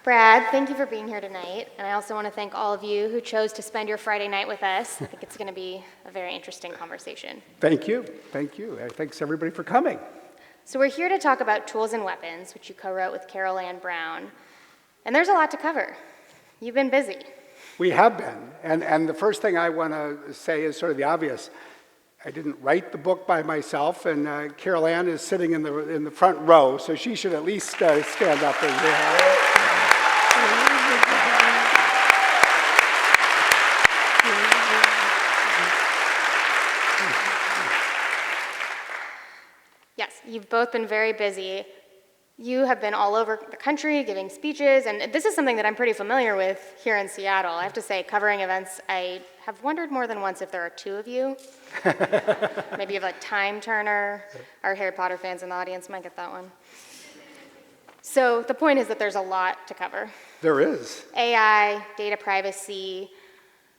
Brad, thank you for being here tonight. And I also want to thank all of you who chose to spend your Friday night with us. I think it's going to be a very interesting conversation. Thank you. Thank you. Thanks, everybody, for coming. So we're here to talk about Tools and Weapons, which you co-wrote with Carol Ann Brown. And there's a lot to cover. You've been busy. We have been. And the first thing I want to say is sort of the obvious. I didn't write the book by myself, and Carol Ann is sitting in the front row, so she should at least stand up and Yes, you've both been very busy. You have been all over the country giving speeches, and this is something that I'm pretty familiar with here in Seattle. I have to say, covering events, I have wondered more than once if there are two of you. Maybe you have a time turner. Our Harry Potter fans in the audience might get that one. So the point is that there's a lot to cover. There is. AI, data privacy,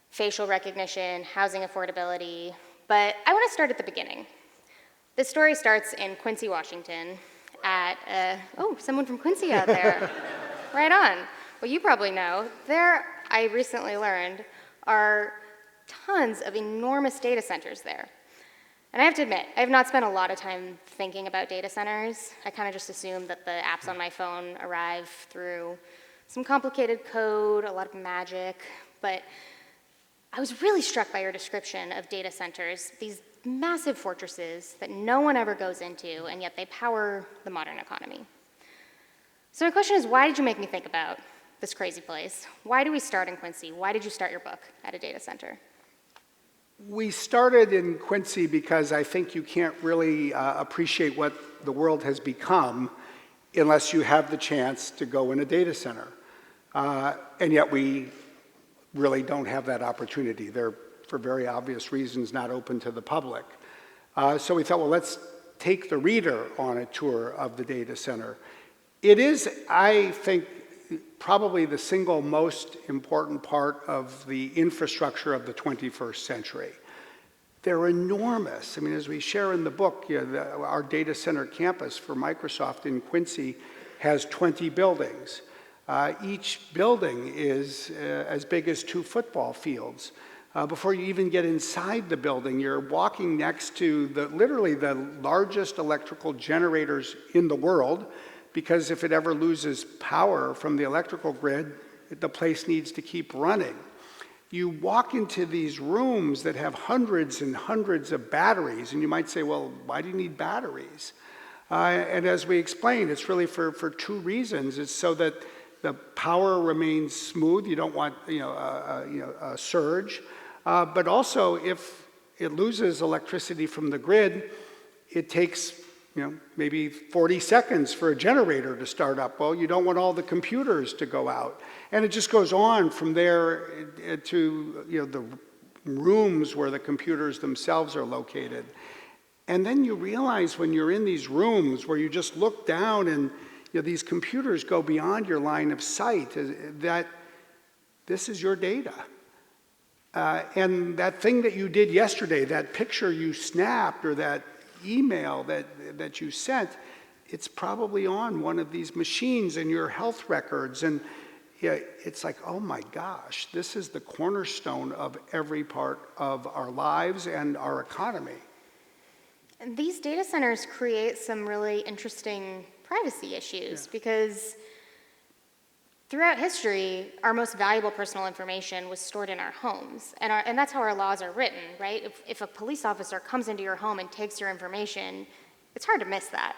facial recognition, housing affordability. But I want to start at the beginning. This story starts in Quincy, Washington at, someone from Quincy out there. Right on. Well, you probably know, there, I recently learned, are tons of enormous data centers there. And I have to admit, I have not spent a lot of time thinking about data centers. I kind of just assume that the apps on my phone arrive through some complicated code, a lot of magic, but I was really struck by your description of data centers, these massive fortresses that no one ever goes into, and yet they power the modern economy. So my question is, why did you make me think about this crazy place? Why do we start in Quincy? Why did you start your book at a data center? We started in Quincy because I think you can't really appreciate what the world has become unless you have the chance to go in a data center. And yet we really don't have that opportunity. They're, for very obvious reasons, not open to the public. So we thought, well, let's take the reader on a tour of the data center. It is, I think, probably the single most important part of the infrastructure of the 21st century. They're enormous. I mean, as we share in the book, our data center campus for Microsoft in Quincy has 20 buildings. Each building is as big as 2 football fields. Before you even get inside the building, you're walking next to literally the largest electrical generators in the world, because if it ever loses power from the electrical grid, the place needs to keep running. You walk into these rooms that have hundreds and hundreds of batteries, and you might say, well, why do you need batteries? And as we explained, it's really for 2 reasons. It's so that the power remains smooth. You don't want a surge. But also, if it loses electricity from the grid, it takes maybe 40 seconds for a generator to start up. Well, you don't want all the computers to go out. And it just goes on from there to the rooms where the computers themselves are located. And then you realize when you're in these rooms where you just look down and these computers go beyond your line of sight, that this is your data. And that thing that you did yesterday, that picture you snapped or that email that you sent, it's probably on one of these machines in your health records. And it's like, oh my gosh, this is the cornerstone of every part of our lives and our economy. And these data centers create some really interesting privacy issues because throughout history, our most valuable personal information was stored in our homes, and that's how our laws are written, right? If a police officer comes into your home and takes your information, it's hard to miss that.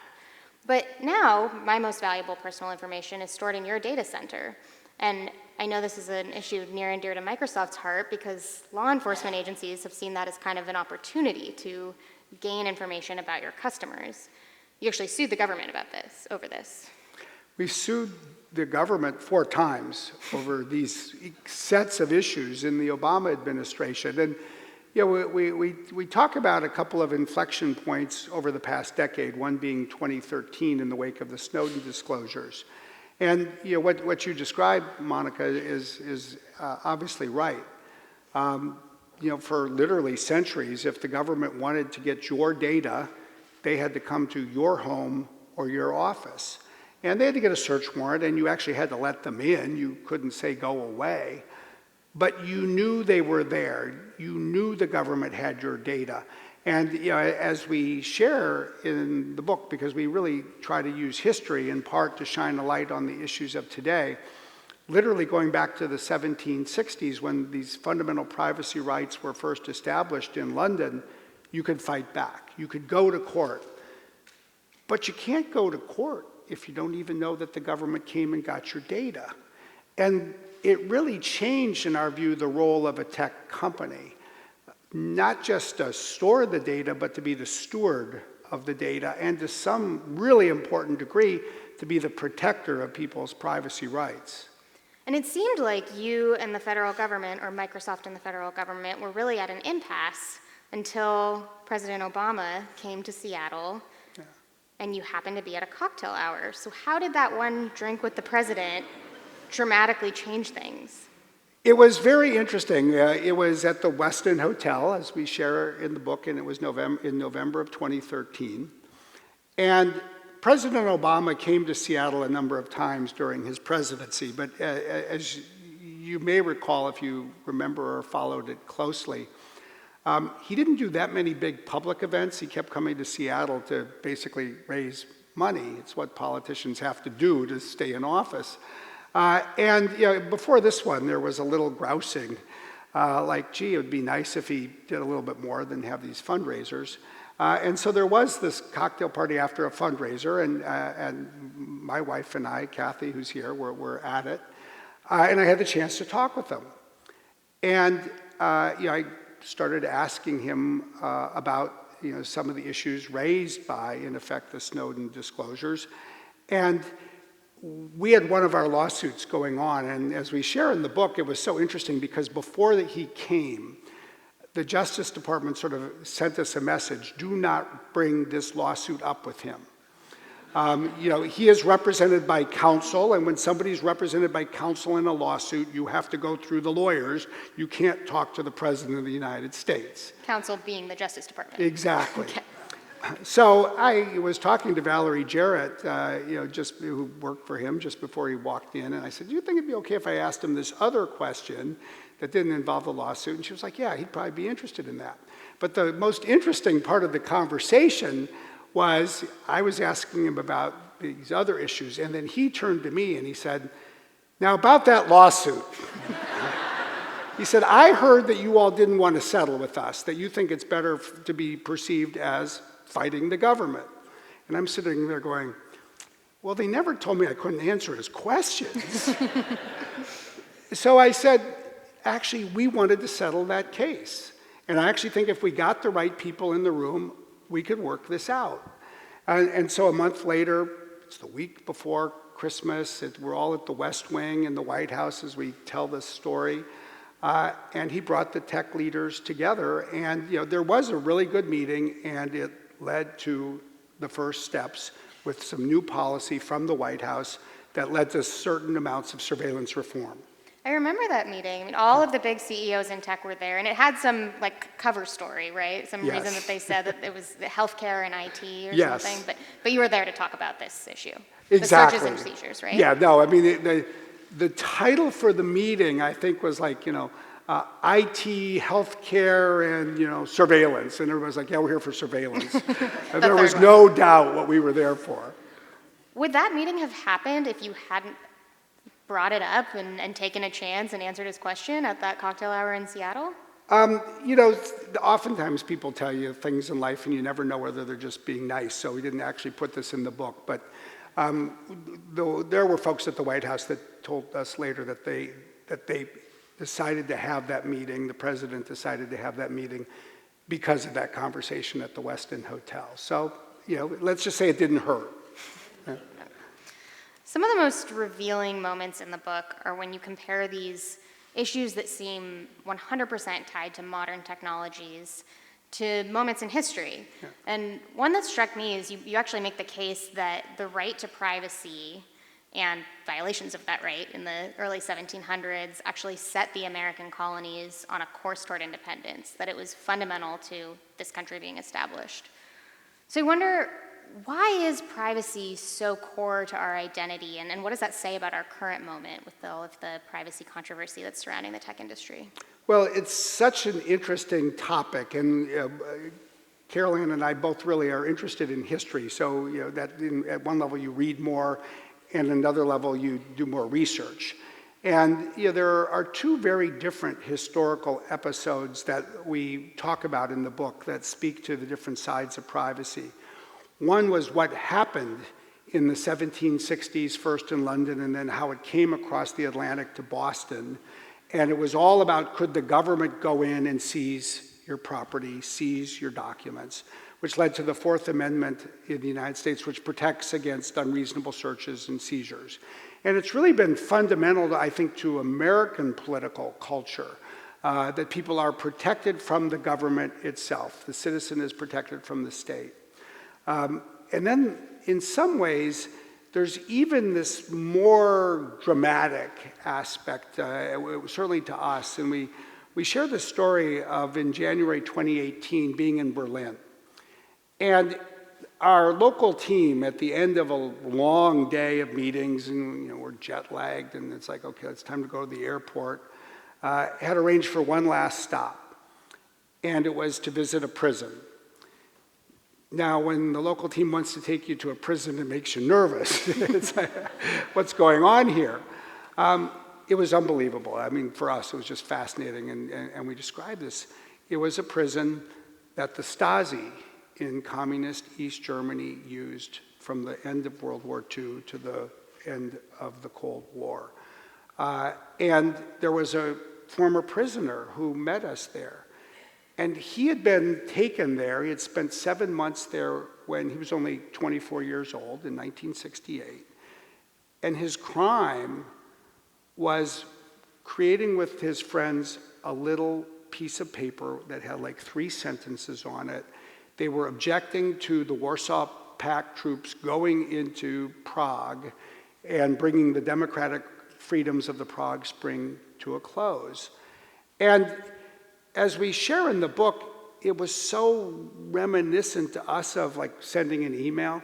But now, my most valuable personal information is stored in your data center, and I know this is an issue near and dear to Microsoft's heart because law enforcement agencies have seen that as kind of an opportunity to gain information about your customers. You actually sued the government over this. We've sued the government 4 times over these sets of issues in the Obama administration. And we talk about a couple of inflection points over the past decade, one being 2013 in the wake of the Snowden disclosures. And what you described, Monica, is obviously right. For literally centuries, if the government wanted to get your data, they had to come to your home or your office. And they had to get a search warrant, and you actually had to let them in. You couldn't say go away. But you knew they were there. You knew the government had your data. And as we share in the book, because we really try to use history in part to shine a light on the issues of today, literally going back to the 1760s when these fundamental privacy rights were first established in London, you could fight back. You could go to court. But you can't go to court if you don't even know that the government came and got your data. And it really changed, in our view, the role of a tech company. Not just to store the data, but to be the steward of the data, and to some really important degree, to be the protector of people's privacy rights. And it seemed like you and the federal government, or Microsoft and the federal government, were really at an impasse until President Obama came to Seattle, and you happened to be at a cocktail hour. So how did that one drink with the president dramatically change things? It was very interesting. It was at the Westin Hotel, as we share in the book, and it was in November of 2013. And President Obama came to Seattle a number of times during his presidency, but as you may recall, if you remember or followed it closely, he didn't do that many big public events. He kept coming to Seattle to basically raise money. It's what politicians have to do to stay in office. Before this one, there was a little grousing, like, gee, it would be nice if he did a little bit more than have these fundraisers. And so there was this cocktail party after a fundraiser, and my wife and I, Kathy, who's here, were at it. And I had the chance to talk with him. And I started asking him about some of the issues raised by, in effect, the Snowden disclosures. And we had one of our lawsuits going on, and as we share in the book, it was so interesting because before that he came, the Justice Department sort of sent us a message: do not bring this lawsuit up with him. He is represented by counsel, and when somebody's represented by counsel in a lawsuit, you have to go through the lawyers. You can't talk to the President of the United States. Counsel being the Justice Department. Exactly. Okay. So I was talking to Valerie Jarrett, who worked for him just before he walked in, and I said, do you think it'd be okay if I asked him this other question that didn't involve the lawsuit? And she was like, yeah, he'd probably be interested in that. But the most interesting part of the conversation was I was asking him about these other issues, and then he turned to me and he said, now about that lawsuit. He said, I heard that you all didn't want to settle with us, that you think it's better to be perceived as fighting the government. And I'm sitting there going, well, they never told me I couldn't answer his questions. So I said, actually, we wanted to settle that case. And I actually think if we got the right people in the room, we could work this out. And so a month later, it's the week before Christmas, we're all at the West Wing in the White House as we tell this story. And he brought the tech leaders together, and there was a really good meeting, and it led to the first steps with some new policy from the White House that led to certain amounts of surveillance reform. I remember that meeting. I mean, all of the big CEOs in tech were there, and it had some cover story, right? Some reason that they said that it was healthcare and IT or something. But you were there to talk about this issue. Exactly. The searches and seizures, right? Yeah, no, I mean, the title for the meeting, I think, was like, IT, healthcare, and, surveillance. And everybody's like, yeah, we're here for surveillance. And there was no doubt what we were there for. Would that meeting have happened if you hadn't brought it up and taken a chance and answered his question at that cocktail hour in Seattle? Oftentimes people tell you things in life and you never know whether they're just being nice. So we didn't actually put this in the book. But there were folks at the White House that told us later that they decided to have that meeting, the president decided to have that meeting because of that conversation at the Westin Hotel. So, let's just say it didn't hurt. Some of the most revealing moments in the book are when you compare these issues that seem 100% tied to modern technologies to moments in history. Yeah. And one that struck me is you actually make the case that the right to privacy and violations of that right in the early 1700s actually set the American colonies on a course toward independence, that it was fundamental to this country being established. So I wonder, why is privacy so core to our identity, and what does that say about our current moment with all of the privacy controversy that's surrounding the tech industry? Well, it's such an interesting topic, and Carol Ann and I both really are interested in history, so that at one level you read more, and another level you do more research. And there are two very different historical episodes that we talk about in the book that speak to the different sides of privacy. One was what happened in the 1760s, first in London, and then how it came across the Atlantic to Boston. And it was all about, could the government go in and seize your property, seize your documents, which led to the Fourth Amendment in the United States, which protects against unreasonable searches and seizures. And it's really been fundamental, I think, to American political culture, that people are protected from the government itself. The citizen is protected from the state. And then, in some ways, there's even this more dramatic aspect, certainly to us, and we share the story of, in January 2018, being in Berlin. And our local team, at the end of a long day of meetings, and we're jet lagged, and it's like, okay, it's time to go to the airport, had arranged for one last stop, and it was to visit a prison. Now, when the local team wants to take you to a prison, it makes you nervous. It's like, what's going on here? It was unbelievable. I mean, for us, it was just fascinating, and we described this. It was a prison that the Stasi in communist East Germany used from the end of World War II to the end of the Cold War. And there was a former prisoner who met us there. And he had been taken there. He had spent 7 months there when he was only 24 years old in 1968. And his crime was creating with his friends a little piece of paper that had like 3 sentences on it. They were objecting to the Warsaw Pact troops going into Prague and bringing the democratic freedoms of the Prague Spring to a close. And as we share in the book, it was so reminiscent to us of like sending an email.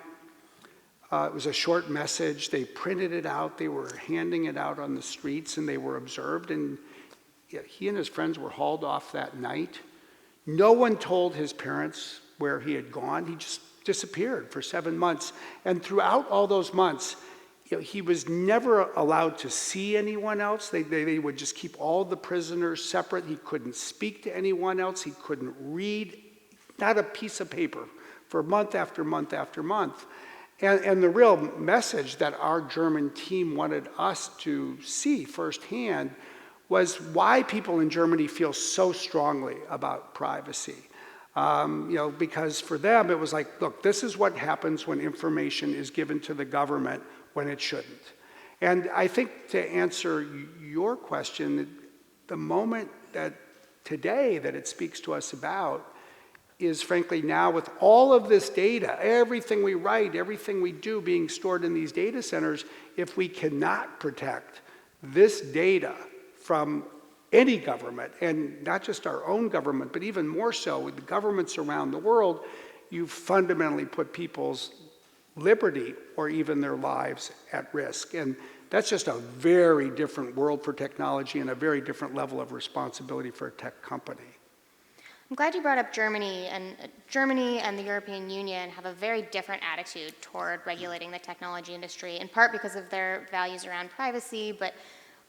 It was a short message. They printed it out. They were handing it out on the streets, and they were observed. And he and his friends were hauled off that night. No one told his parents where he had gone. He just disappeared for 7 months. And throughout all those months, he was never allowed to see anyone else. They would just keep all the prisoners separate. He couldn't speak to anyone else. He couldn't read, not a piece of paper, for month after month after month. And the real message that our German team wanted us to see firsthand was why people in Germany feel so strongly about privacy. Because for them it was like, look, this is what happens when information is given to the government when it shouldn't. And I think to answer your question, the moment that today that it speaks to us about is frankly now with all of this data, everything we write, everything we do being stored in these data centers, if we cannot protect this data from any government, and not just our own government, but even more so with the governments around the world, you fundamentally put people's liberty or even their lives at risk. And that's just a very different world for technology and a very different level of responsibility for a tech company. I'm glad you brought up Germany. And Germany and the European Union have a very different attitude toward regulating the technology industry, in part because of their values around privacy, but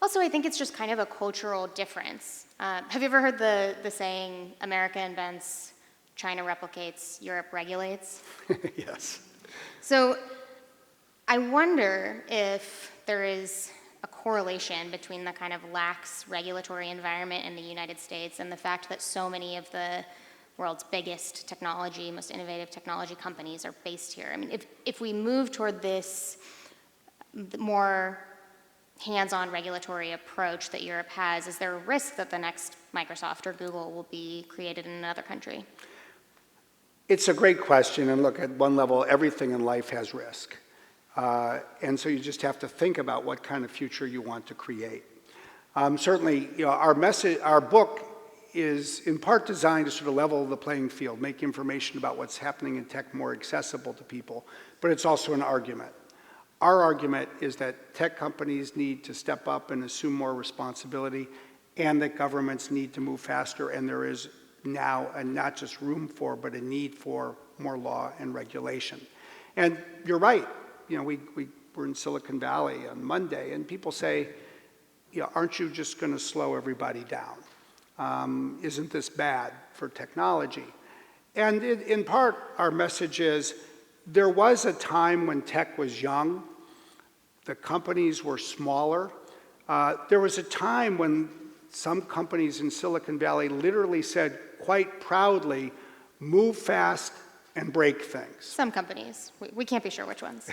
also I think it's just kind of a cultural difference. Have you ever heard the saying, America invents, China replicates, Europe regulates? Yes. So I wonder if there is a correlation between the kind of lax regulatory environment in the United States and the fact that so many of the world's biggest technology, most innovative technology companies are based here. I mean, if we move toward this more hands-on regulatory approach that Europe has, is there a risk that the next Microsoft or Google will be created in another country? It's a great question, and look, at one level, everything in life has risk. And so you just have to think about what kind of future you want to create. Certainly, our book is in part designed to sort of level the playing field, make information about what's happening in tech more accessible to people, but it's also an argument. Our argument is that tech companies need to step up and assume more responsibility, and that governments need to move faster, and there is now not just room for, but a need for more law and regulation. And you're right, we were in Silicon Valley on Monday, and people say, aren't you just going to slow everybody down? Isn't this bad for technology? And in part, our message is, there was a time when tech was young, the companies were smaller. There was a time when some companies in Silicon Valley literally said quite proudly, move fast and break things. Some companies. We can't be sure which ones.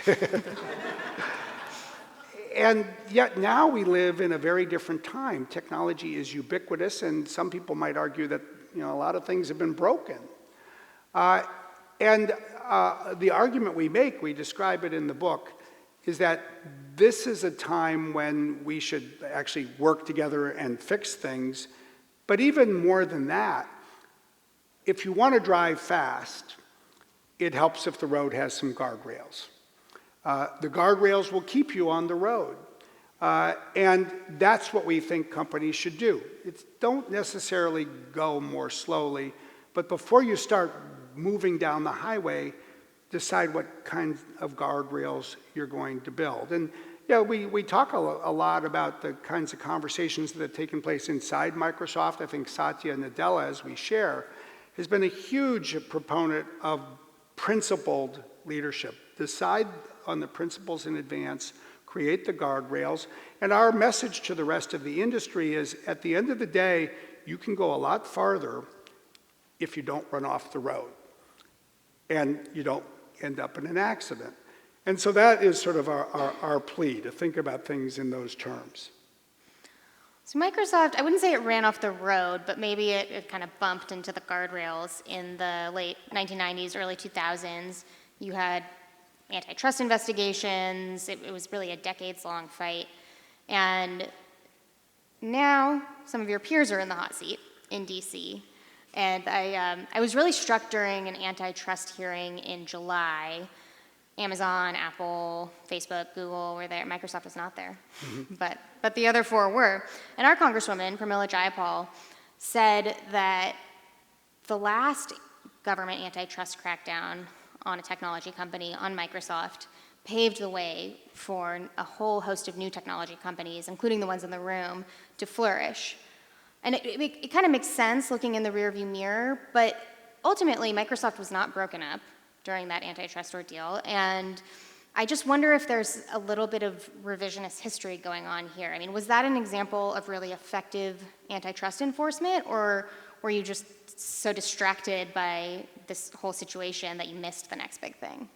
And yet now we live in a very different time. Technology is ubiquitous, and some people might argue that a lot of things have been broken. And the argument we make, we describe it in the book, is that this is a time when we should actually work together and fix things. But even more than that, if you want to drive fast, it helps if the road has some guardrails. The guardrails will keep you on the road. And that's what we think companies should do. Don't necessarily go more slowly, but before you start moving down the highway, decide what kind of guardrails you're going to build. And we talk a lot about the kinds of conversations that have taken place inside Microsoft. I think Satya Nadella, as we share, has been a huge proponent of principled leadership. Decide on the principles in advance, create the guardrails, and our message to the rest of the industry is, at the end of the day, you can go a lot farther if you don't run off the road and you don't end up in an accident. And so that is sort of our plea, to think about things in those terms. So Microsoft, I wouldn't say it ran off the road, but maybe it kind of bumped into the guardrails in the late 1990s, early 2000s. You had antitrust investigations. It was really a decades-long fight. And now some of your peers are in the hot seat in DC. And I was really struck during an antitrust hearing in July. Amazon, Apple, Facebook, Google were there. Microsoft was not there, but the other four were. And our Congresswoman, Pramila Jayapal, said that the last government antitrust crackdown on a technology company, on Microsoft, paved the way for a whole host of new technology companies, including the ones in the room, to flourish. And it kind of makes sense looking in the rearview mirror, but ultimately Microsoft was not broken up during that antitrust ordeal, and I just wonder if there's a little bit of revisionist history going on here. I mean, was that an example of really effective antitrust enforcement, or were you just so distracted by this whole situation that you missed the next big thing?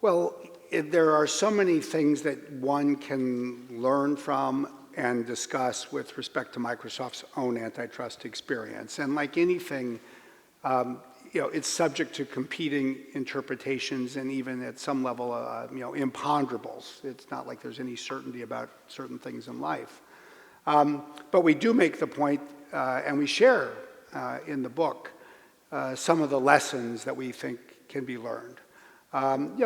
Well, there are so many things that one can learn from and discuss with respect to Microsoft's own antitrust experience. And like anything, it's subject to competing interpretations and even at some level, imponderables. It's not like there's any certainty about certain things in life. But we do make the point, and we share in the book some of the lessons that we think can be learned.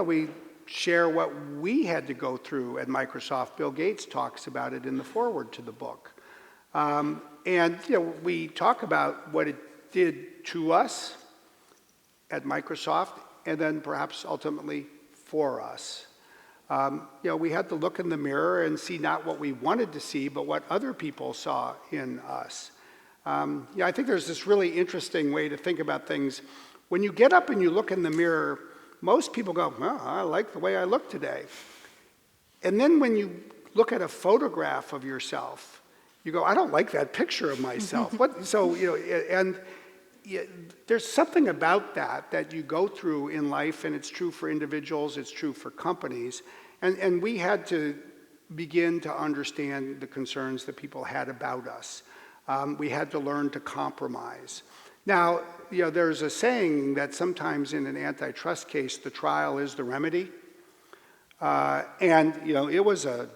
We share what we had to go through at Microsoft. Bill Gates talks about it in the foreword to the book. And we talk about what it did to us at Microsoft, and then perhaps ultimately for us. We had to look in the mirror and see not what we wanted to see, but what other people saw in us. I think there's this really interesting way to think about things. When you get up and you look in the mirror, most people go, well, I like the way I look today. And then when you look at a photograph of yourself, you go, I don't like that picture of myself. There's something about that you go through in life, and it's true for individuals, it's true for companies. And we had to begin to understand the concerns that people had about us. We had to learn to compromise. Now, there's a saying that sometimes in an antitrust case, the trial is the remedy. It was a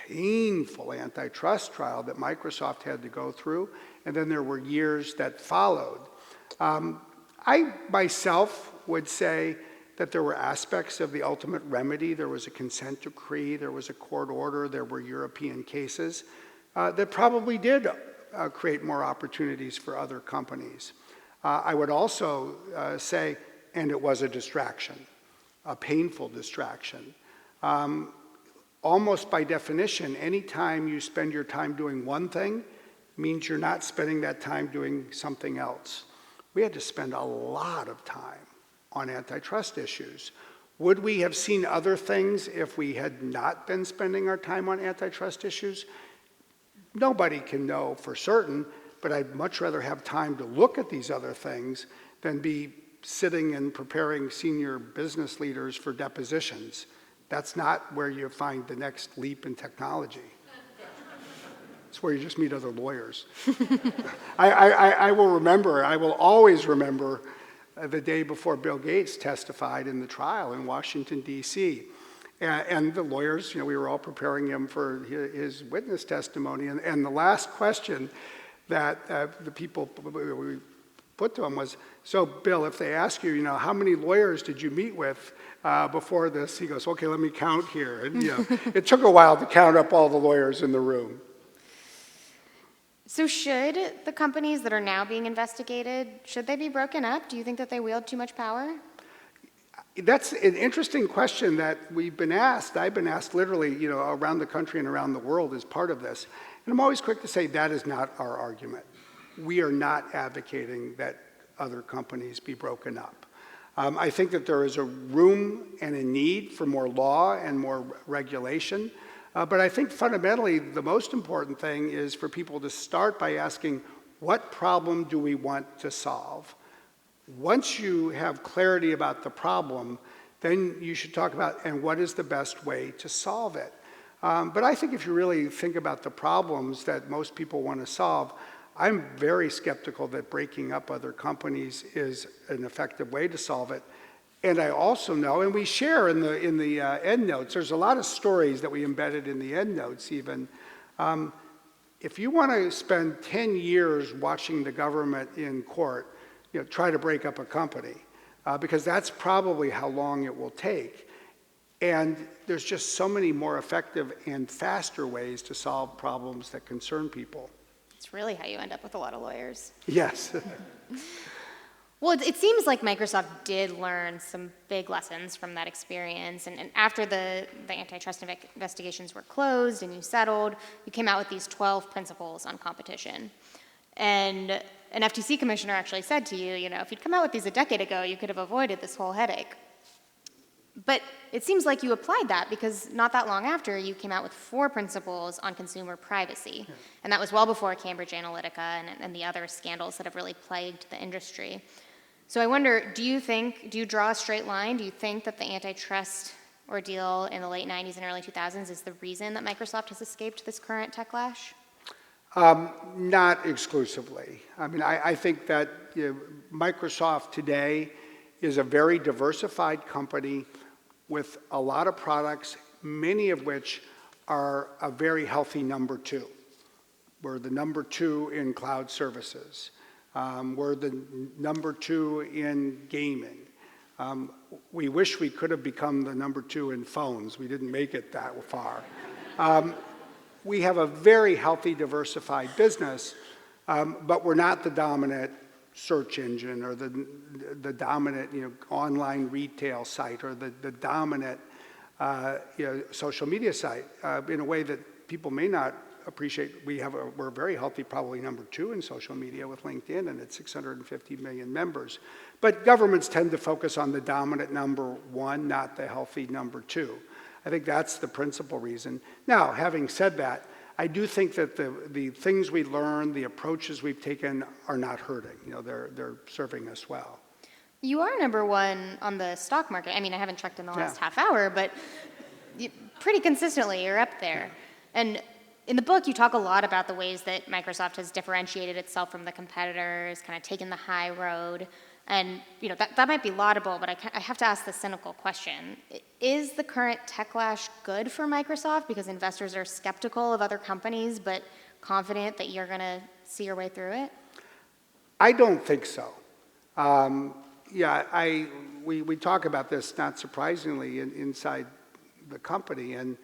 painful antitrust trial that Microsoft had to go through, and then there were years that followed. I myself would say that there were aspects of the ultimate remedy. There was a consent decree, there was a court order, there were European cases that probably did create more opportunities for other companies. I would also say, and it was a distraction, a painful distraction. Almost by definition, any time you spend your time doing one thing means you're not spending that time doing something else. We had to spend a lot of time on antitrust issues. Would we have seen other things if we had not been spending our time on antitrust issues? Nobody can know for certain, but I'd much rather have time to look at these other things than be sitting and preparing senior business leaders for depositions. That's not where you find the next leap in technology. It's where you just meet other lawyers. I will always remember the day before Bill Gates testified in the trial in Washington, D.C. And the lawyers, we were all preparing him for his witness testimony. And the last question that the people we put to him was, so Bill, if they ask you, how many lawyers did you meet with before this? He goes, okay, let me count here. And it took a while to count up all the lawyers in the room. So should the companies that are now being investigated, should they be broken up? Do you think that they wield too much power? That's an interesting question that we've been asked. I've been asked literally, around the country and around the world as part of this. And I'm always quick to say that is not our argument. We are not advocating that other companies be broken up. I think that there is a room and a need for more law and more regulation. But I think fundamentally the most important thing is for people to start by asking, what problem do we want to solve? Once you have clarity about the problem, then you should talk about, and what is the best way to solve it? But I think if you really think about the problems that most people want to solve, I'm very skeptical that breaking up other companies is an effective way to solve it. And I also know, and we share in the end notes, there's a lot of stories that we embedded in the end notes even. If you want to spend 10 years watching the government in court, try to break up a company, because that's probably how long it will take. And there's just so many more effective and faster ways to solve problems that concern people. It's really how you end up with a lot of lawyers. Yes. Well, it seems like Microsoft did learn some big lessons from that experience. And after the antitrust investigations were closed and you settled, you came out with these 12 principles on competition. And an FTC commissioner actually said to you, if you'd come out with these a decade ago, you could have avoided this whole headache. But it seems like you applied that because not that long after, you came out with 4 principles on consumer privacy. Yeah. And that was well before Cambridge Analytica and the other scandals that have really plagued the industry. So I wonder, do you draw a straight line? Do you think that the antitrust ordeal in the late 90s and early 2000s is the reason that Microsoft has escaped this current tech lash? Not exclusively. I think that Microsoft today is a very diversified company with a lot of products, many of which are a very healthy number 2. We're the number 2 in cloud services. We're the number 2 in gaming. We wish we could have become the number 2 in phones. We didn't make it that far. We have a very healthy, diversified business, but we're not the dominant search engine or the dominant online retail site or the dominant social media site in a way that people may not appreciate. We're very healthy, probably number 2 in social media with LinkedIn, and it's 650 million members. But governments tend to focus on the dominant number 1, not the healthy number 2. I think that's the principal reason. Now, having said that, I do think that the things we learn, the approaches we've taken are not hurting. They're serving us well. You are number 1 on the stock market. I haven't checked in the last half hour, but pretty consistently you're up there. And in the book, you talk a lot about the ways that Microsoft has differentiated itself from the competitors, kind of taken the high road. And that might be laudable, but I have to ask the cynical question. Is the current tech lash good for Microsoft because investors are skeptical of other companies but confident that you're going to see your way through it? I don't think so. We talk about this, not surprisingly, inside the company. And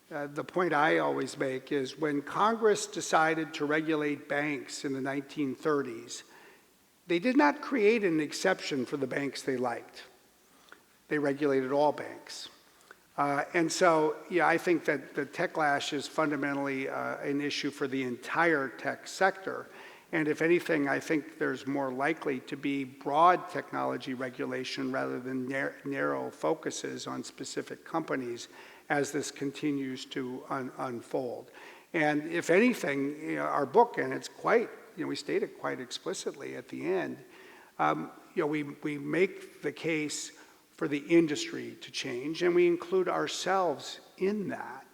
the point I always make is when Congress decided to regulate banks in the 1930s, they did not create an exception for the banks they liked. They regulated all banks. And so, I think that the tech lash is fundamentally an issue for the entire tech sector. And if anything, I think there's more likely to be broad technology regulation rather than narrow focuses on specific companies as this continues to unfold. And if anything, our book, and it's quite, we state it quite explicitly at the end, we make the case for the industry to change, and we include ourselves in that.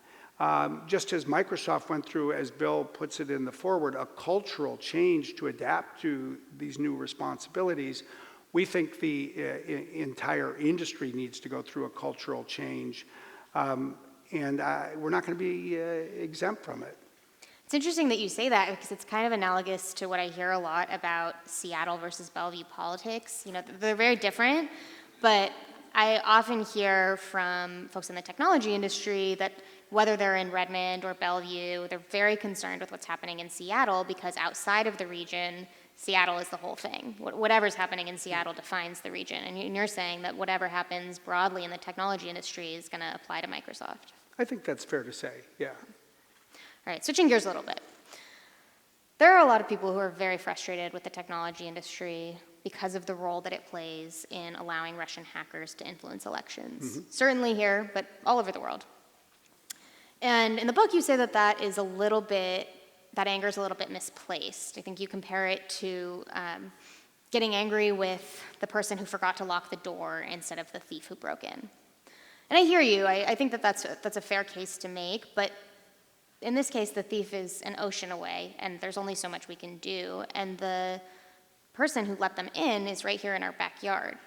Just as Microsoft went through, as Bill puts it in the foreword, a cultural change to adapt to these new responsibilities, we think the entire industry needs to go through a cultural change, and we're not going to be exempt from it. It's interesting that you say that because it's kind of analogous to what I hear a lot about Seattle versus Bellevue politics. They're very different, but I often hear from folks in the technology industry that whether they're in Redmond or Bellevue, they're very concerned with what's happening in Seattle because outside of the region, Seattle is the whole thing. Whatever's happening in Seattle defines the region. And you're saying that whatever happens broadly in the technology industry is going to apply to Microsoft. I think that's fair to say, yeah. All right, switching gears a little bit. There are a lot of people who are very frustrated with the technology industry because of the role that it plays in allowing Russian hackers to influence elections. Certainly here, but all over the world. And in the book, you say that that anger is a little bit misplaced. I think you compare it to getting angry with the person who forgot to lock the door instead of the thief who broke in. And I hear you. I think that that's a fair case to make, but in this case, the thief is an ocean away, and there's only so much we can do, and the person who let them in is right here in our backyard.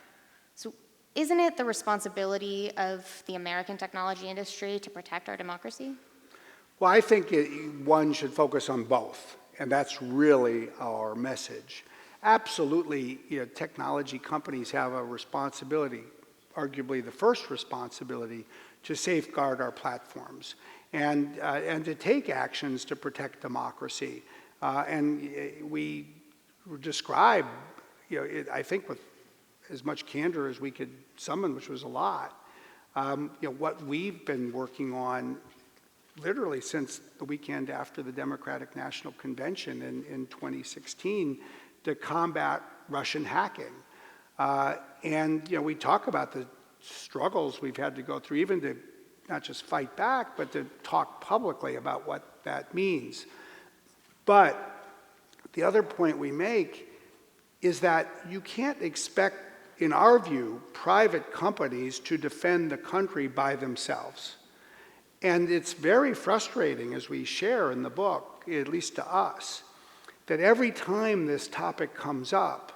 So isn't it the responsibility of the American technology industry to protect our democracy? Well, I think one should focus on both, and that's really our message. Absolutely, technology companies have a responsibility, arguably the first responsibility, to safeguard our platforms and to take actions to protect democracy. And we describe, I think with as much candor as we could summon, which was a lot, what we've been working on literally since the weekend after the Democratic National Convention in 2016 to combat Russian hacking. And we talk about the struggles we've had to go through, even to not just fight back, but to talk publicly about what that means. But the other point we make is that you can't expect, in our view, private companies to defend the country by themselves. And it's very frustrating, as we share in the book, at least to us, that every time this topic comes up,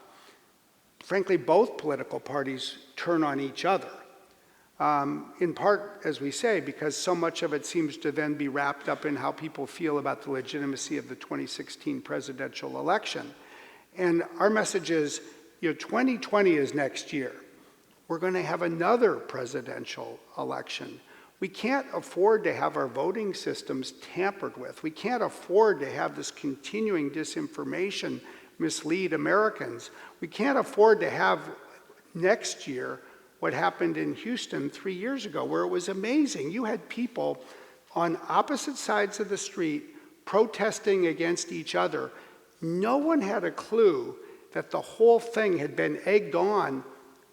frankly, both political parties turn on each other. In part, as we say, because so much of it seems to then be wrapped up in how people feel about the legitimacy of the 2016 presidential election. And our message is, 2020 is next year. We're going to have another presidential election. We can't afford to have our voting systems tampered with. We can't afford to have this continuing disinformation mislead Americans. We can't afford to have next year what happened in Houston 3 years ago, where it was amazing. You had people on opposite sides of the street protesting against each other. No one had a clue that the whole thing had been egged on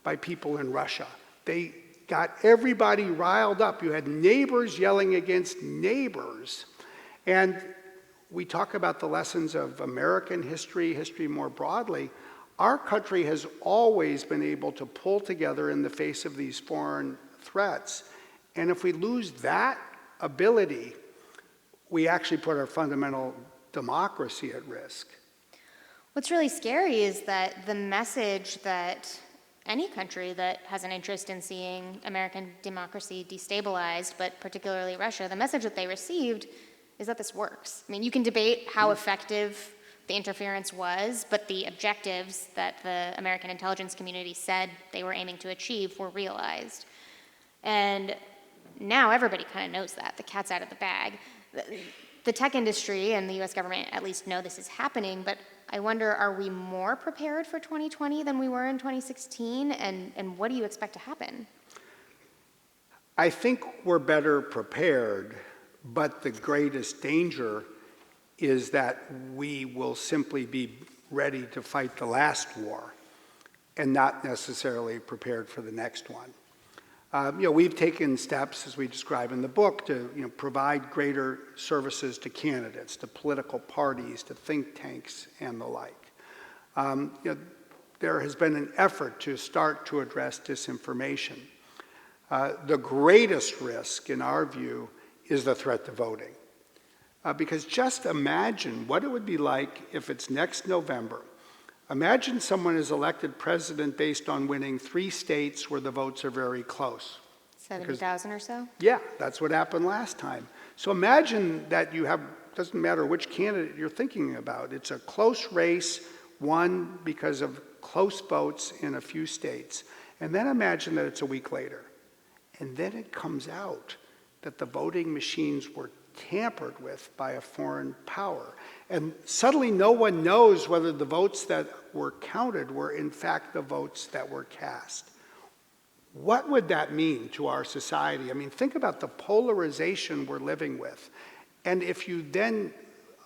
by people in Russia. They got everybody riled up. You had neighbors yelling against neighbors. And we talk about the lessons of American history, history more broadly. Our country has always been able to pull together in the face of these foreign threats. And if we lose that ability, we actually put our fundamental democracy at risk. What's really scary is that the message that any country that has an interest in seeing American democracy destabilized, but particularly Russia, the message that they received is that this works. I mean, you can debate how effective the interference was, but the objectives that the American intelligence community said they were aiming to achieve were realized. And now everybody kind of knows that. The cat's out of the bag. The tech industry and the US government at least know this is happening, but I wonder, are we more prepared for 2020 than we were in 2016? And what do you expect to happen? I think we're better prepared, but the greatest danger is that we will simply be ready to fight the last war and not necessarily prepared for the next one. We've taken steps, as we describe in the book, to provide greater services to candidates, to political parties, to think tanks, and the like. There has been an effort to start to address disinformation. The greatest risk, in our view, is the threat to voting. Because just imagine what it would be like if it's next November. Imagine someone is elected president based on winning 3 states where the votes are very close. 70,000 or so? Yeah, that's what happened last time. So imagine that you have, doesn't matter which candidate you're thinking about, it's a close race, won because of close votes in a few states. And then imagine that it's a week later. And then it comes out that the voting machines were tampered with by a foreign power. And suddenly no one knows whether the votes that were counted were in fact the votes that were cast. What would that mean to our society? I mean, think about the polarization we're living with. And if you then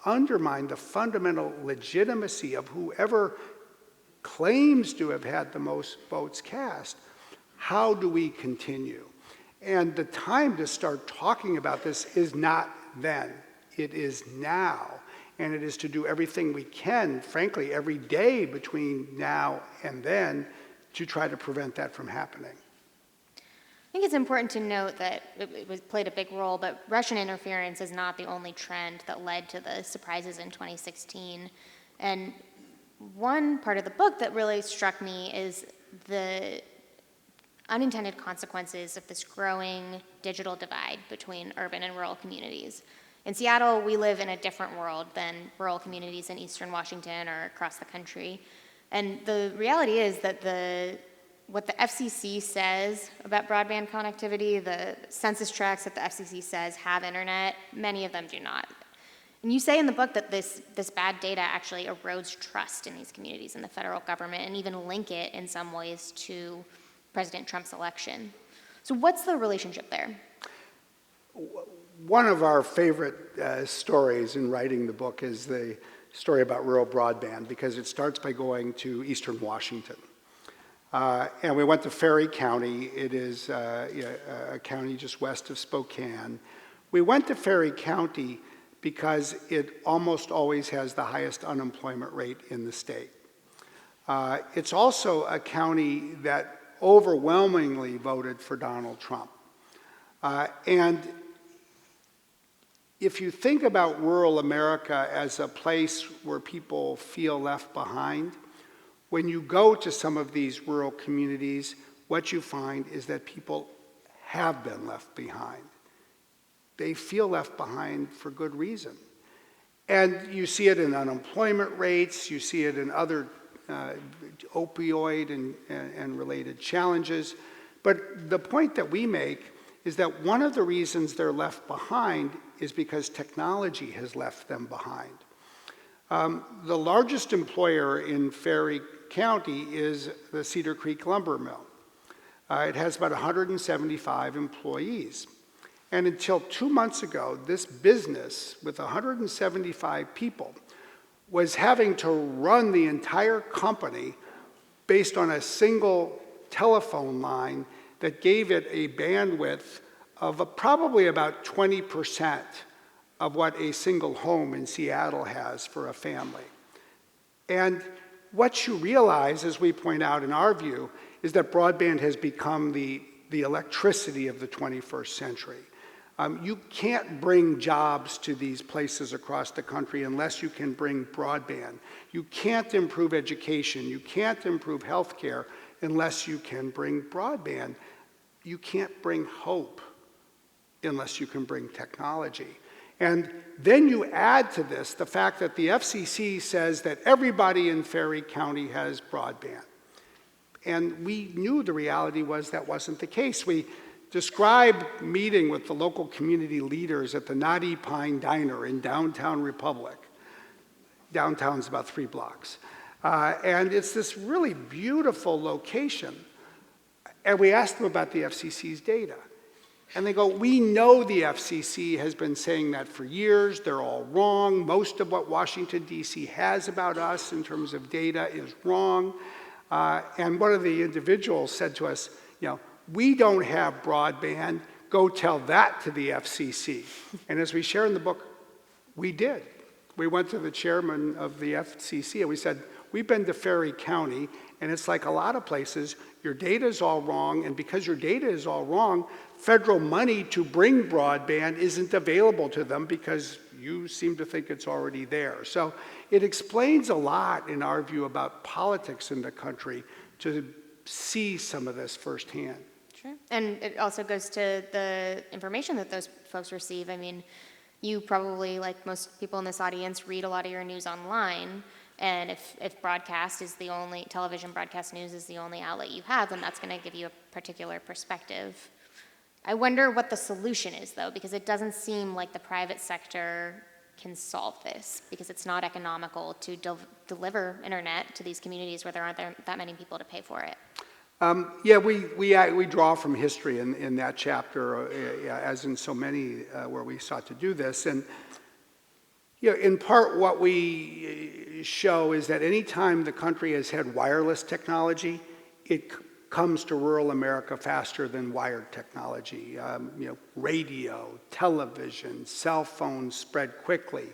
undermine the fundamental legitimacy of whoever claims to have had the most votes cast, how do we continue? And the time to start talking about this is not then. It is now. And it is to do everything we can, frankly, every day between now and then to try to prevent that from happening. I think it's important to note that it played a big role, but Russian interference is not the only trend that led to the surprises in 2016. And one part of the book that really struck me is the unintended consequences of this growing digital divide between urban and rural communities. In Seattle, we live in a different world than rural communities in eastern Washington or across the country. And the reality is that what the FCC says about broadband connectivity, the census tracts that the FCC says have internet, many of them do not. And you say in the book that this bad data actually erodes trust in these communities and the federal government, and even link it in some ways to President Trump's election. So what's the relationship there? One of our favorite stories in writing the book is the story about rural broadband, because it starts by going to eastern Washington. And we went to Ferry County. It is a county just west of Spokane. We went to Ferry County because it almost always has the highest unemployment rate in the state. It's also a county that overwhelmingly voted for Donald Trump. And if you think about rural America as a place where people feel left behind, when you go to some of these rural communities, what you find is that people have been left behind. They feel left behind for good reason. And you see it in unemployment rates, you see it in other opioid and related challenges. But the point that we make is that one of the reasons they're left behind is because technology has left them behind. The largest employer in Ferry County is the Cedar Creek Lumber Mill. It has about 175 employees. And until 2 months ago, this business with 175 people was having to run the entire company based on a single telephone line that gave it a bandwidth of probably about 20% of what a single home in Seattle has for a family. And what you realize, as we point out in our view, is that broadband has become the electricity of the 21st century. You can't bring jobs to these places across the country unless you can bring broadband. You can't improve education. You can't improve healthcare unless you can bring broadband. You can't bring hope unless you can bring technology. And then you add to this the fact that the FCC says that everybody in Ferry County has broadband. And we knew the reality was that wasn't the case. We described meeting with the local community leaders at the Knotty Pine Diner in downtown Republic. Downtown's about 3 blocks. And it's this really beautiful location. And we asked them about the FCC's data. And they go, we know the FCC has been saying that for years. They're all wrong. Most of what Washington, D.C. has about us in terms of data is wrong. And one of the individuals said to us, we don't have broadband. Go tell that to the FCC. And as we share in the book, we did. We went to the chairman of the FCC and we said, we've been to Ferry County, and it's like a lot of places, your data is all wrong, and because your data is all wrong, federal money to bring broadband isn't available to them because you seem to think it's already there. So it explains a lot, in our view, about politics in the country to see some of this firsthand. Sure. And it also goes to the information that those folks receive. I mean, you probably, like most people in this audience, read a lot of your news online. And if broadcast is the only, television broadcast news is the only outlet you have, then that's going to give you a particular perspective. I wonder what the solution is, though, because it doesn't seem like the private sector can solve this, because it's not economical to deliver internet to these communities where there aren't that many people to pay for it. We draw from history in that chapter, as in so many where we sought to do this. And in part, what we show is that any time the country has had wireless technology, it comes to rural America faster than wired technology. Radio, television, cell phones spread quickly.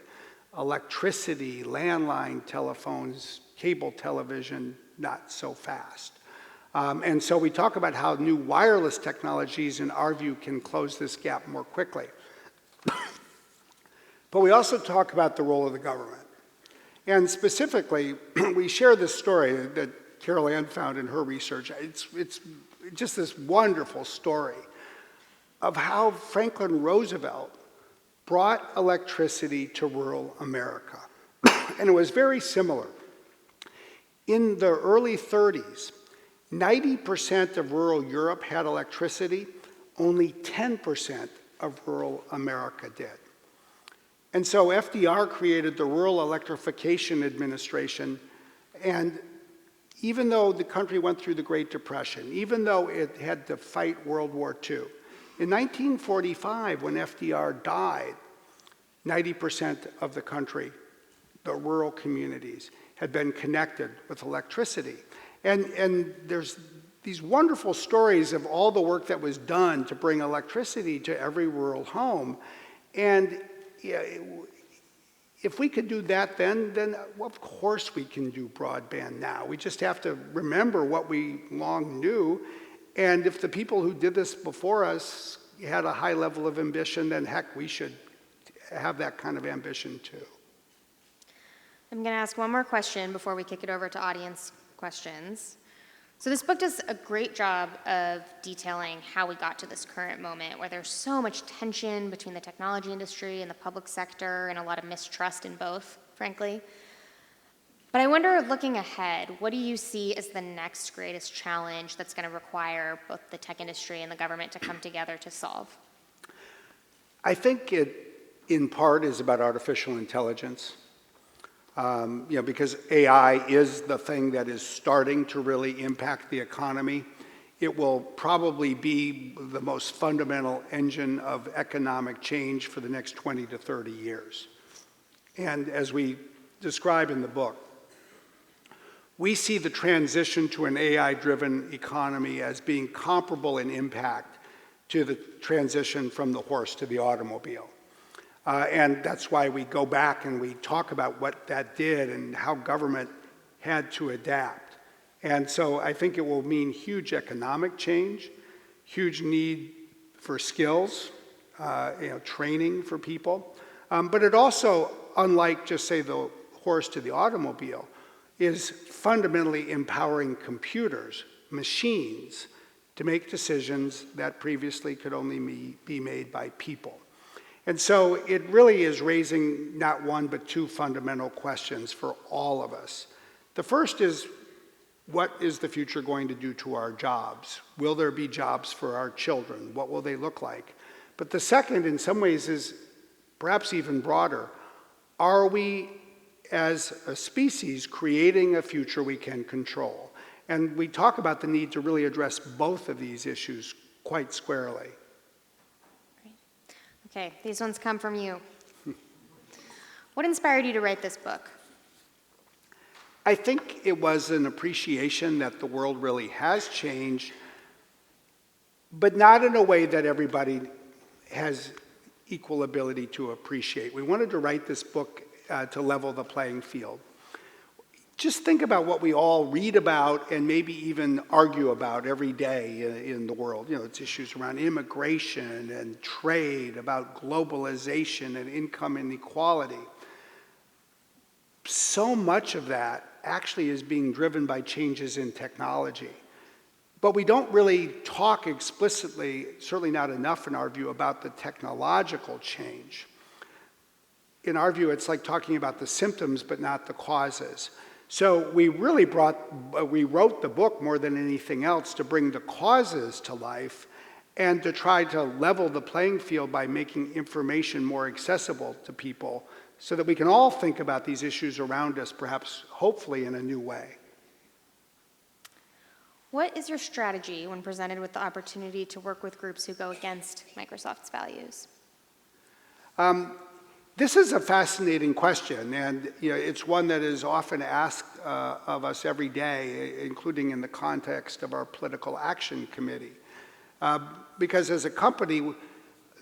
Electricity, landline telephones, cable television, not so fast. And so we talk about how new wireless technologies, in our view, can close this gap more quickly. But we also talk about the role of the government. And specifically, we share this story that Carol Ann found in her research. It's just this wonderful story of how Franklin Roosevelt brought electricity to rural America. And it was very similar. In the early 30s, 90% of rural Europe had electricity. Only 10% of rural America did. And so FDR created the Rural Electrification Administration, and even though the country went through the Great Depression, even though it had to fight World War II, in 1945, when FDR died, 90% of the country, the rural communities, had been connected with electricity. And there's these wonderful stories of all the work that was done to bring electricity to every rural home. And if we could do that then of course we can do broadband now. We just have to remember what we long knew. And if the people who did this before us had a high level of ambition, then heck, we should have that kind of ambition too. I'm going to ask one more question before we kick it over to audience questions. So this book does a great job of detailing how we got to this current moment where there's so much tension between the technology industry and the public sector and a lot of mistrust in both, frankly. But I wonder, looking ahead, what do you see as the next greatest challenge that's going to require both the tech industry and the government to come together to solve? I think it, in part, is about artificial intelligence. Because AI is the thing that is starting to really impact the economy. It will probably be the most fundamental engine of economic change for the next 20 to 30 years. And as we describe in the book, we see the transition to an AI-driven economy as being comparable in impact to the transition from the horse to the automobile. And that's why we go back and we talk about what that did and how government had to adapt. And so I think it will mean huge economic change, huge need for skills, training for people. But it also, unlike just say the horse to the automobile, is fundamentally empowering computers, machines, to make decisions that previously could only be made by people. And so it really is raising not one but two fundamental questions for all of us. The first is, what is the future going to do to our jobs? Will there be jobs for our children? What will they look like? But the second, in some ways, is perhaps even broader. Are we, as a species, creating a future we can control? And we talk about the need to really address both of these issues quite squarely. Okay, these ones come from you. What inspired you to write this book? I think it was an appreciation that the world really has changed, but not in a way that everybody has equal ability to appreciate. We wanted to write this book to level the playing field. Just think about what we all read about and maybe even argue about every day in the world. It's issues around immigration and trade, about globalization and income inequality. So much of that actually is being driven by changes in technology. But we don't really talk explicitly, certainly not enough in our view, about the technological change. In our view, it's like talking about the symptoms but not the causes. So we really wrote the book more than anything else to bring the causes to life and to try to level the playing field by making information more accessible to people so that we can all think about these issues around us, perhaps, hopefully, in a new way. What is your strategy when presented with the opportunity to work with groups who go against Microsoft's values? This is a fascinating question, and it's one that is often asked of us every day, including in the context of our political action committee. Because as a company,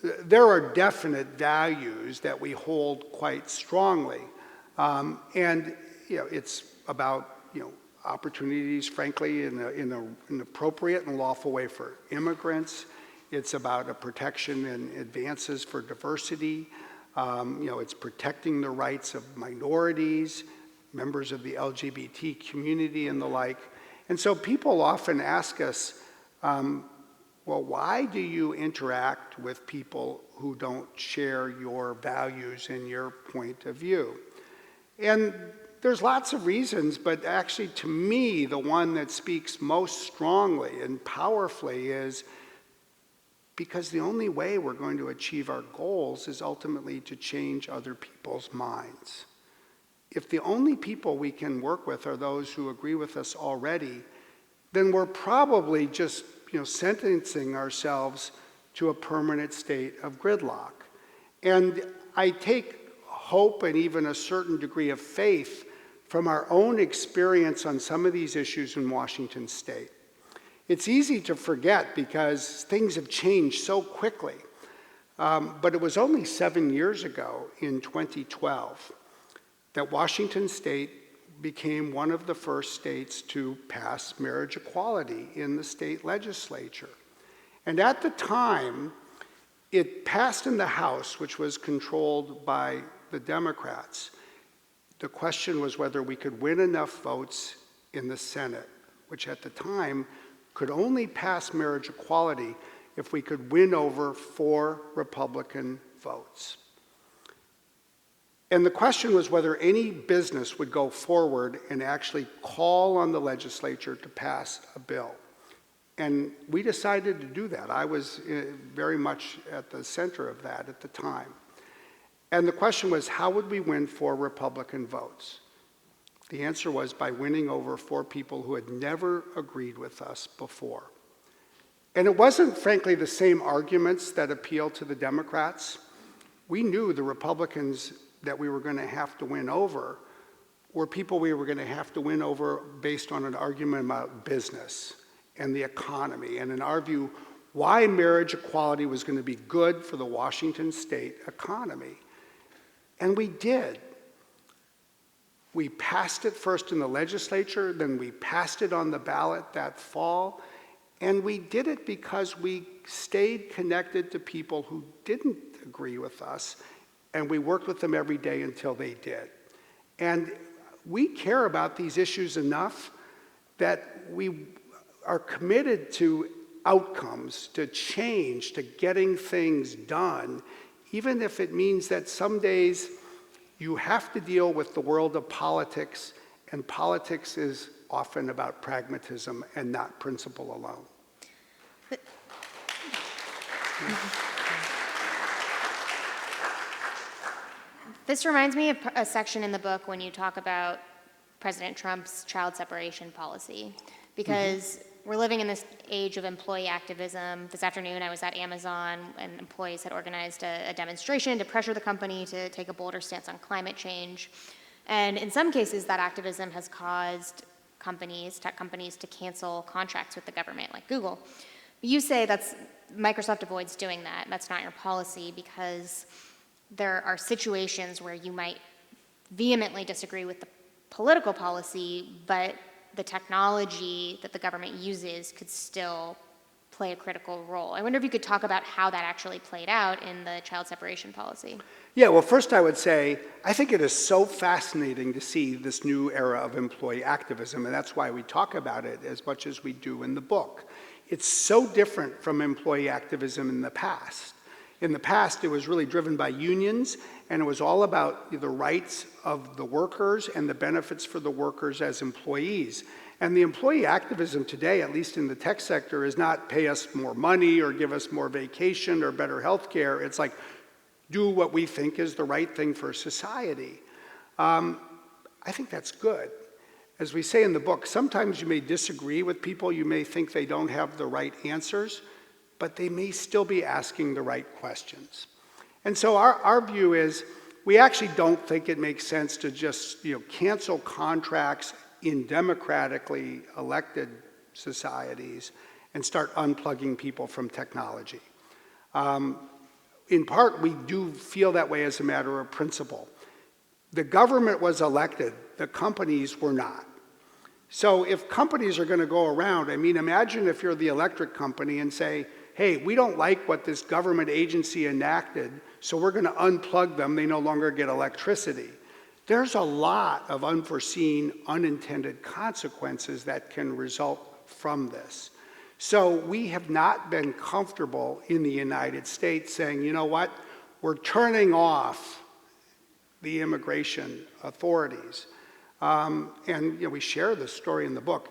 there are definite values that we hold quite strongly. And it's about opportunities, frankly, in an appropriate and lawful way for immigrants. It's about a protection and advances for diversity. It's protecting the rights of minorities, members of the LGBT community and the like. And so people often ask us, well, why do you interact with people who don't share your values and your point of view? And there's lots of reasons, but actually to me, the one that speaks most strongly and powerfully is because the only way we're going to achieve our goals is ultimately to change other people's minds. If the only people we can work with are those who agree with us already, then we're probably just sentencing ourselves to a permanent state of gridlock. And I take hope and even a certain degree of faith from our own experience on some of these issues in Washington State. It's easy to forget because things have changed so quickly. But it was only 7 years ago, in 2012, that Washington State became one of the first states to pass marriage equality in the state legislature. And at the time, it passed in the House, which was controlled by the Democrats. The question was whether we could win enough votes in the Senate, which at the time could only pass marriage equality if we could win over 4 Republican votes. And the question was whether any business would go forward and actually call on the legislature to pass a bill. And we decided to do that. I was very much at the center of that at the time. And the question was, how would we win 4 Republican votes? The answer was by winning over 4 people who had never agreed with us before. And it wasn't, frankly, the same arguments that appealed to the Democrats. We knew the Republicans that we were going to have to win over were people we were going to have to win over based on an argument about business and the economy, and in our view, why marriage equality was going to be good for the Washington State economy. And we did. We passed it first in the legislature, then we passed it on the ballot that fall, And we did it because we stayed connected to people who didn't agree with us, and we worked with them every day until they did. And we care about these issues enough that we are committed to outcomes, to change, to getting things done, even if it means that some days you have to deal with the world of politics, and politics is often about pragmatism and not principle alone. This reminds me of a section in the book when you talk about President Trump's child separation policy, because we're living in this age of employee activism. This afternoon I was at Amazon and employees had organized a demonstration to pressure the company to take a bolder stance on climate change. And in some cases that activism has caused tech companies to cancel contracts with the government, like Google. You say Microsoft avoids doing that. That's not your policy because there are situations where you might vehemently disagree with the political policy, but the technology that the government uses could still play a critical role. I wonder if you could talk about how that actually played out in the child separation policy. Yeah, well, first I would say, I think it is so fascinating to see this new era of employee activism, and that's why we talk about it as much as we do in the book. It's so different from employee activism in the past. In the past, it was really driven by unions, and it was all about the rights of the workers and the benefits for the workers as employees. And the employee activism today, at least in the tech sector, is not pay us more money or give us more vacation or better health care. It's like, do what we think is the right thing for society. I think that's good. As we say in the book, sometimes you may disagree with people, you may think they don't have the right answers, but they may still be asking the right questions. And so our view is, we actually don't think it makes sense to just cancel contracts in democratically elected societies and start unplugging people from technology. In part, we do feel that way as a matter of principle. The government was elected, the companies were not. So if companies are going to go around, imagine if you're the electric company and say, hey, we don't like what this government agency enacted, so we're going to unplug them, they no longer get electricity. There's a lot of unforeseen, unintended consequences that can result from this. So we have not been comfortable in the United States saying, you know what, we're turning off the immigration authorities. And we share this story in the book.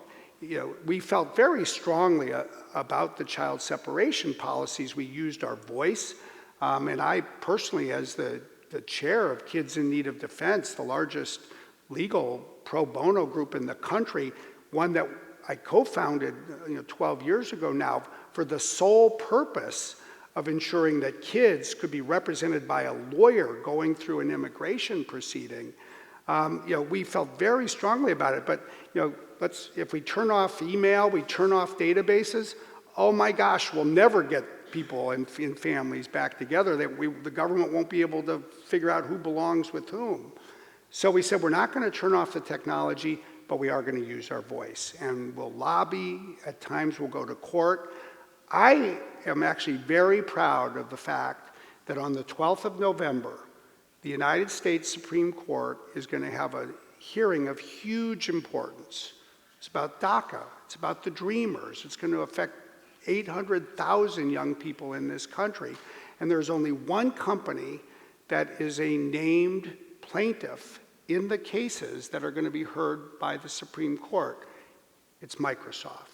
We felt very strongly about the child separation policies. We used our voice. And I personally, as the chair of Kids in Need of Defense, the largest legal pro bono group in the country, one that I co-founded 12 years ago now, for the sole purpose of ensuring that kids could be represented by a lawyer going through an immigration proceeding. We felt very strongly about it, but if we turn off email, we turn off databases, oh my gosh, we'll never get people and families back together. The government won't be able to figure out who belongs with whom. So we said, we're not going to turn off the technology, but we are going to use our voice. And we'll lobby, at times we'll go to court. I am actually very proud of the fact that on the 12th of November, the United States Supreme Court is going to have a hearing of huge importance. It's about DACA, it's about the Dreamers, it's going to affect 800,000 young people in this country. And there's only one company that is a named plaintiff in the cases that are going to be heard by the Supreme Court. It's Microsoft.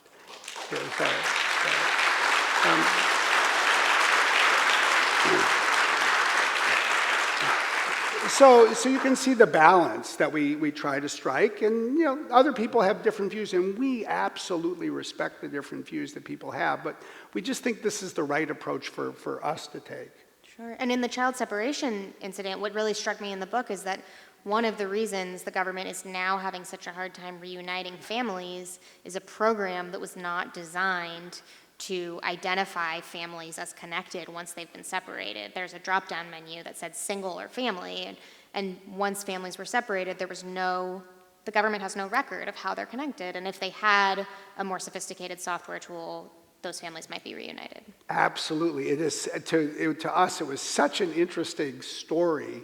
So you can see the balance that we try to strike, and other people have different views, and we absolutely respect the different views that people have, but we just think this is the right approach for us to take. Sure, and in the child separation incident, what really struck me in the book is that one of the reasons the government is now having such a hard time reuniting families is a program that was not designed to identify families as connected once they've been separated. There's a drop-down menu that said single or family, and once families were separated, the government has no record of how they're connected, and if they had a more sophisticated software tool, those families might be reunited. Absolutely. It is, to us, it was such an interesting story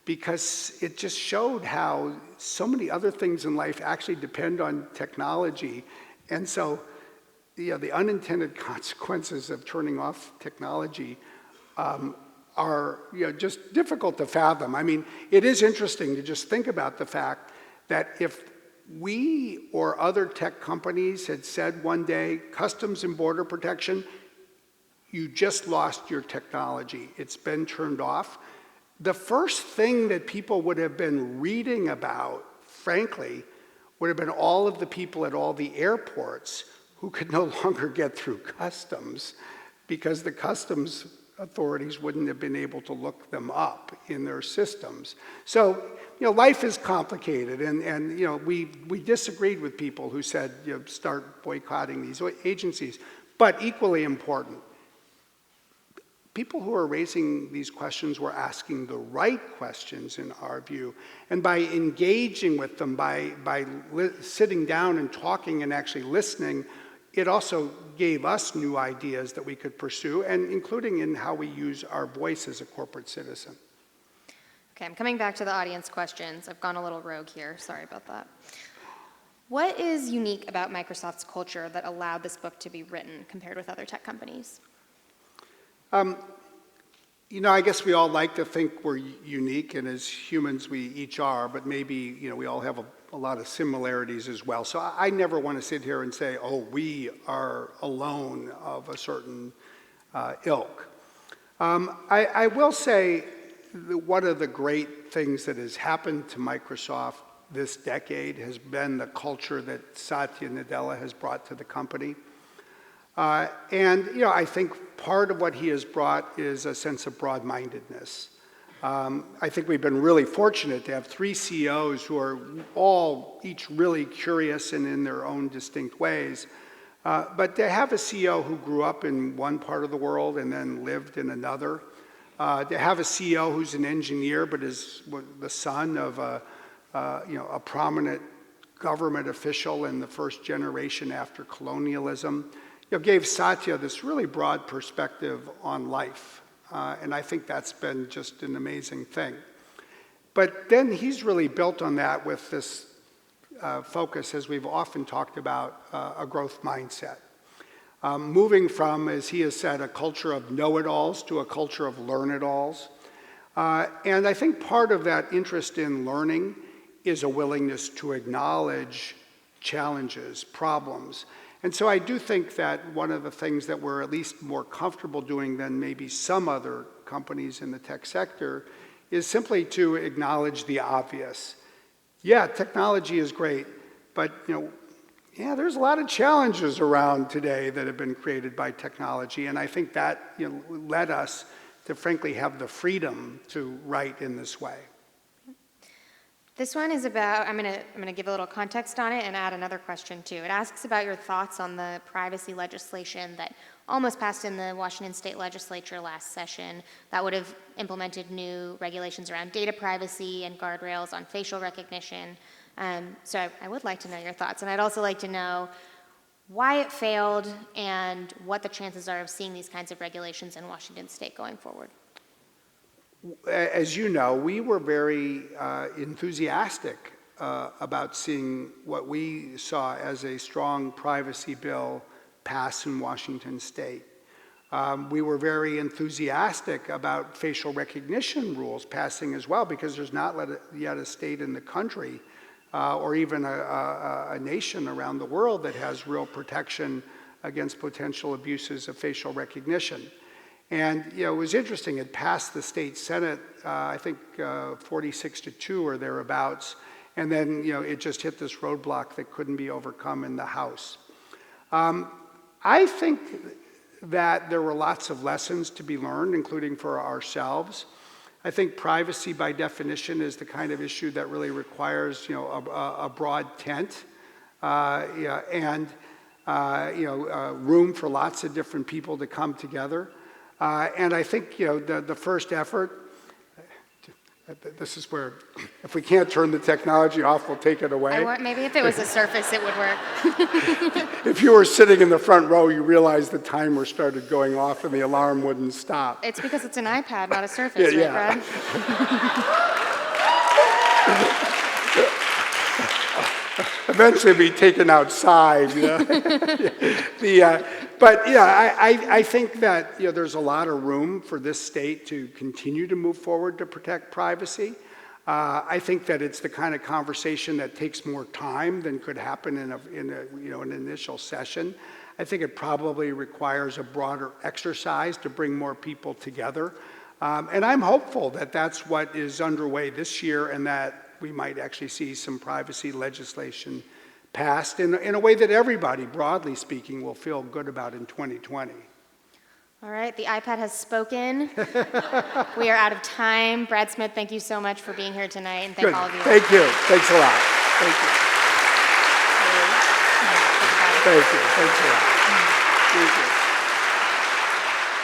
because it just showed how so many other things in life actually depend on technology. And so, the unintended consequences of turning off technology are just difficult to fathom. I mean, it is interesting to just think about the fact that if we or other tech companies had said one day, Customs and Border Protection, you just lost your technology, it's been turned off, the first thing that people would have been reading about, frankly, would have been all of the people at all the airports who could no longer get through customs because the customs authorities wouldn't have been able to look them up in their systems. So, life is complicated, and we disagreed with people who said, start boycotting these agencies. But equally important, people who are raising these questions were asking the right questions, in our view. And by engaging with them, by sitting down and talking and actually listening, it also gave us new ideas that we could pursue, and including in how we use our voice as a corporate citizen. Okay, I'm coming back to the audience questions. I've gone a little rogue here. Sorry about that. What is unique about Microsoft's culture that allowed this book to be written compared with other tech companies? I guess we all like to think we're unique, and as humans we each are, but maybe, we all have a lot of similarities as well. So I never want to sit here and say, oh, we are alone of a certain ilk. I will say that one of the great things that has happened to Microsoft this decade has been the culture that Satya Nadella has brought to the company. I think part of what he has brought is a sense of broad-mindedness. I think we've been really fortunate to have 3 CEOs who are all each really curious and in their own distinct ways. But to have a CEO who grew up in one part of the world and then lived in another, to have a CEO who's an engineer but is the son of a prominent government official in the first generation after colonialism, gave Satya this really broad perspective on life. And I think that's been just an amazing thing. But then he's really built on that with this focus, as we've often talked about, a growth mindset. Moving from, as he has said, a culture of know-it-alls to a culture of learn-it-alls. And I think part of that interest in learning is a willingness to acknowledge challenges, problems. And so I do think that one of the things that we're at least more comfortable doing than maybe some other companies in the tech sector is simply to acknowledge the obvious. Yeah, technology is great, but there's a lot of challenges around today that have been created by technology, and I think that led us to frankly have the freedom to write in this way. This one is about, I'm gonna give a little context on it and add another question too. It asks about your thoughts on the privacy legislation that almost passed in the Washington State Legislature last session that would have implemented new regulations around data privacy and guardrails on facial recognition. So I would like to know your thoughts, and I'd also like to know why it failed and what the chances are of seeing these kinds of regulations in Washington State going forward. As you know, we were very enthusiastic about seeing what we saw as a strong privacy bill pass in Washington State. We were very enthusiastic about facial recognition rules passing as well, because there's not yet a state in the country or even a nation around the world that has real protection against potential abuses of facial recognition. And it was interesting, it passed the state Senate, I think 46-2 or thereabouts, and then it just hit this roadblock that couldn't be overcome in the House. I think that there were lots of lessons to be learned, including for ourselves. I think privacy by definition is the kind of issue that really requires a broad tent and room for lots of different people to come together. And I think the first effort, This is where, if we can't turn the technology off, we'll take it away. Maybe if it was a Surface, it would work. If you were sitting in the front row, you realize the timer started going off and the alarm wouldn't stop. It's because it's an iPad, not a Surface, right, Brad? Eventually be taken outside. But yeah, I think that there's a lot of room for this state to continue to move forward to protect privacy. I think that it's the kind of conversation that takes more time than could happen in an initial session. I think it probably requires a broader exercise to bring more people together. And I'm hopeful that that's what is underway this year, and that we might actually see some privacy legislation passed in a way that everybody, broadly speaking, will feel good about in 2020. All right, the iPad has spoken. We are out of time. Brad Smith, thank you so much for being here tonight, and thank all of you. Thank you. Thanks a lot. Thank you. Thank you. Thanks a lot. Thank you.